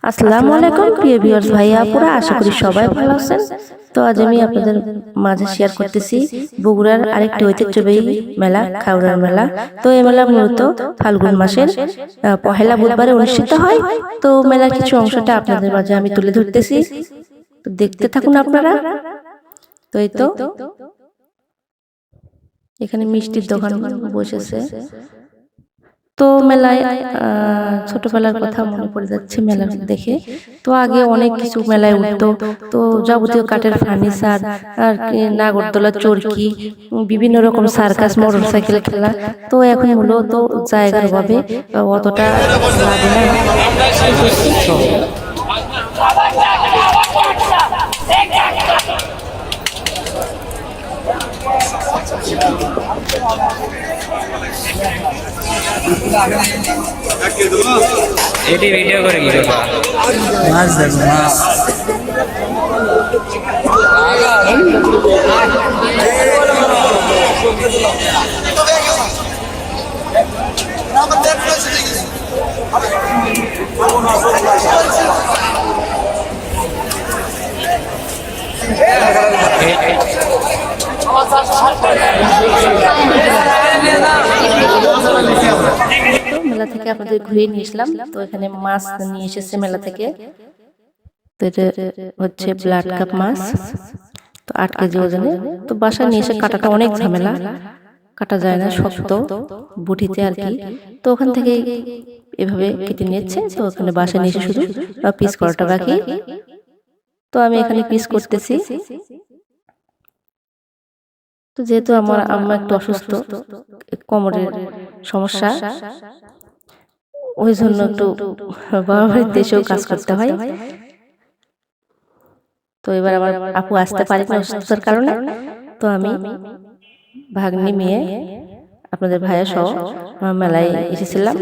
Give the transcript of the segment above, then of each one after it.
আসসালামু আলাইকুম প্রিয় ভিউয়ার্স ভাইয়া আপুরা, আশা করি সবাই ভালো আছেন। তো আজ আমি আপনাদের মাঝে শেয়ার করতেছি বগুড়ার আরেকটি ঐতিহ্যবাহী মেলা, খাউড়ার মেলা। তো এই মেলা মূলত ফাল্গুন মাসের পহেলা বুধবারে অনুষ্ঠিত হয়। তো মেলার কিছু অংশটা আপনাদের মাঝে আমি তুলে ধরতেছি, তো দেখতে থাকুন আপনারা। তো এই তো এখানে মিষ্টির দোকান বসেছে। তো মেলায় ছোটবেলার কথা মনে পড়ে যাচ্ছে মেলা দেখে। তো আগে অনেক কিছু মেলায় উঠতো, তো যাবতীয় কাঠের ফার্নিচার আর নাগরদোলা, চরকি, বিভিন্ন রকম সার্কাস, মোটরসাইকেল খেলা। তো এখন মূলত জায়গার অভাবে অতটা লাগে না। এটি ভিডিও করে কি করবা? মাছ দেখো, মাছ। মেলা থেকে আপনাদের ঘুরিয়ে নিয়ে আসলাম। তো এখানে মাছ নিয়ে এসেছে মেলা থেকে। তো এটা হচ্ছে ব্লাড কাপ মাছ, তো 8 কেজি ওজনে। তো বাসায় নিয়ে এসে কাটাটা অনেক ঝামেলা, কাটা যায় না, শক্ত বুটিতে আর কি। তো ওখান থেকে এভাবে কেটে নিয়েছে। তো ওখানে বাসায় নিয়ে এসে শুধু পিস করাটা বাকি। তো আমি এখানে পিস করতেছি। তো যেহেতু আমার আম্মা একটু অসুস্থ, কোমরের সমস্যা, ওই জন্য একটু বাবার দেশেও কাজ করতে হয়। তো এবার আমার আপু আসতে পারে না অসুস্থতার কারণে। তো আমি ভাগ্নি মেয়ে আপনাদের ভাইয়া সহ মেলায় এসেছিলাম।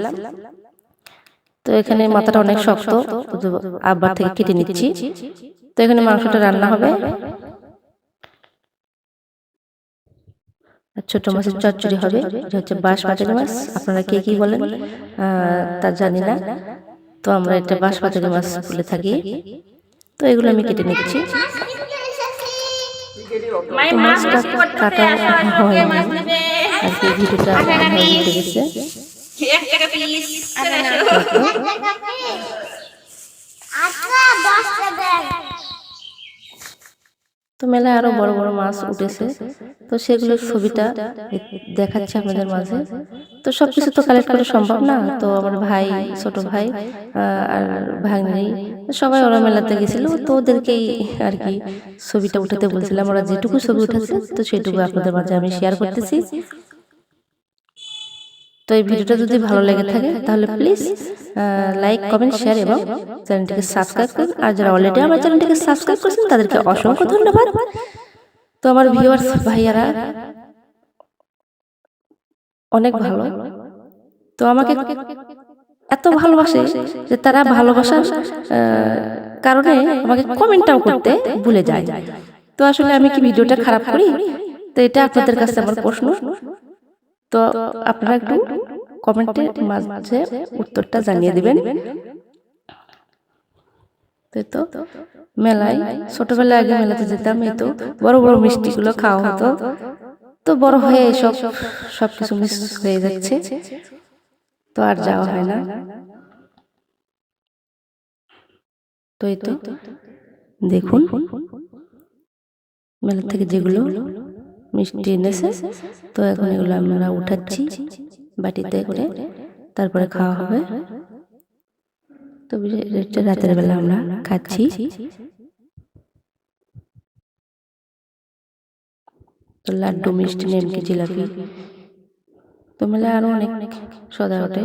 তো এখানে মাথাটা অনেক শক্ত, আব্বার থেকে কেটে নিচ্ছি। তো এখানে মাংসটা রান্না হবে। ছোট মাছের চচ্চড়ি হবে, এটা হচ্ছে বাঁশপাতি মাছ। আপনারা কে কি বলেন তা জানি না, তো আমরা এটা বাঁশপাতি মাছ বলে থাকি। তো এগুলো আমি কেটে নিচ্ছি। তো মাছটা কাটা হয়নি আর কি, ভিডিওটা হয়ে গেছে। তো মেলায় আরো বড় বড় মাছ উঠেছে, তো সেগুলোর ছবিটা দেখাচ্ছে আপনাদের মাঝে। তো সবকিছু তো কালেক্ট করা সম্ভব না। তো আমার ভাই, ছোট ভাই আর ভাগ্নি সবাই ওরা মেলাতে গেছিল, তো ওদেরকেই আর কি ছবিটা উঠাতে বলছিলাম। ওরা যেটুকু ছবি উঠেছে তো সেটুকু আপনাদের মাঝে আমি শেয়ার করতেছি। তো এই ভিডিওটা যদি ভালো লেগে থাকে তাহলে প্লিজ লাইক, কমেন্ট, শেয়ার এবং চ্যানেলটিকে সাবস্ক্রাইব করুন। আর যারা অলরেডি আমার চ্যানেলটিকে সাবস্ক্রাইব করেছেন তাদেরকে অসংখ্য ধন্যবাদ। তো আমার ভিউয়ার্স ভাইয়ারা অনেক ভালো, তো আমাকে এত ভালোবাসে যে তারা ভালোবাসার কারণে আমাকে কমেন্টটাও করতে ভুলে যায়। তো আসলে আমি কি ভিডিওটা খারাপ করি? তো এটা আপনাদের কাছে আমার প্রশ্ন। তো আপনারা একটু কমেন্টের মাঝে উত্তরটা জানিয়ে দিবেন। তো মেলায় ছোটবেলায় আগে মেলাতে যেতাম, এই তো বড় বড় মিষ্টিগুলো খাওয়া হতো। তো বড় হয়ে সবকিছু মিস হয়ে যাচ্ছে, তো আর যাওয়া হয় না। তো এই তো দেখুন মেলা থেকে যেগুলো মিষ্টি এনেছে, তো এখন এগুলো আমরা উঠাচ্ছি বাটিতে করে, তারপরে খাওয়া হবে। তো রাতের বেলা আমরা খাচ্ছি। তো লাড্ডু, মিষ্টি, নেমকি, জিলাপি। তো মেলায় আরো অনেক সদা ওঠে,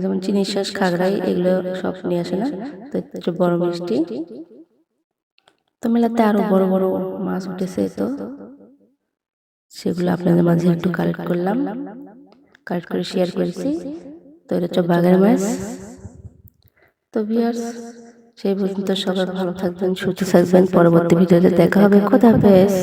যেমন চিনির শ্বাস, খাগড়াই, এগুলো সব নিয়ে আসে না। তো একটু বড় মিষ্টি। তো মেলাতে আরো বড় বড় মাছ উঠেছে, তো সেগুলো আপনাদের মাঝে একটু কালেক্ট করলাম, কালেক্ট করে শেয়ার করেছি। তো এটা হচ্ছে বাঘের মাছ। তো ভিউয়ার্স সেই পর্যন্ত সবাই ভালো থাকবেন, সুস্থ থাকবেন। পরবর্তী ভিডিওতে দেখা হবে। খোদা হাফেজ।